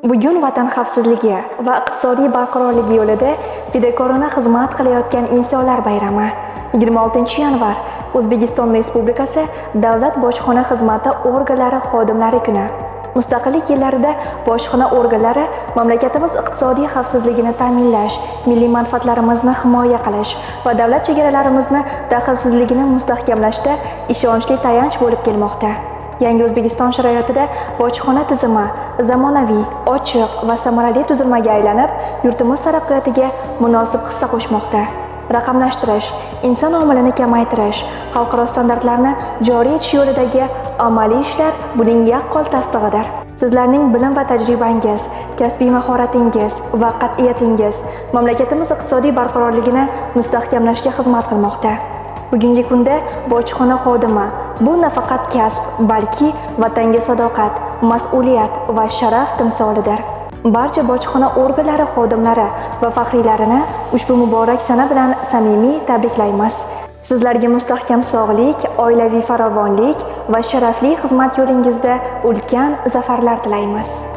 Bugun vatan xavfsizligi va iqtisodiy barqarorligi yo'lida fidokorona xizmat qilayotgan insonlar bayrami. 26 yanvar O'zbekiston Respublikasi Davlat bojxona xizmati organlari xodimlari kuni. Mustaqillik yillarida bojxona organlari mamlakatimiz iqtisodiy xavfsizligini ta'minlash, milliy manfaatlarimizni himoya qilish va davlat chegaralarimizni daxlsizligini mustahkamlashda ishonchli tayanch bo'lib kelmoqda. Yangi O'zbekiston sharoitida bojxona tizimi zamonaviy, ochiq va samarali tuzilmaga aylanib, yurtimiz taraqqiyotiga munosib hissa qo'shmoqda. Raqamlashtirish, inson omilini kamaytirish, xalqaro standartlarni joriy etish yo'lidagi amaliy ishlar buning yaqqol tasdig'idir. Sizlarning bilim va tajribangiz, kasbiy mahoratingiz va qat'iyatingiz mamlakatimiz iqtisodiy barqarorligini mustahkamlashga xizmat qilmoqda. Bugungi kunda bojxona xodimi bu nafaqat kasb, balki vatanga sadoqat, mas'uliyat va sharaf timsolidir. Barcha bojxona organlari xodimlari va faxriylarini ushbu muborak sana bilan samimiy tabriklaymiz. Sizlarga mustahkam sog'lik, oilaviy farovonlik va sharafli xizmat yo'lingizda ulkan zafarlar tilaymiz.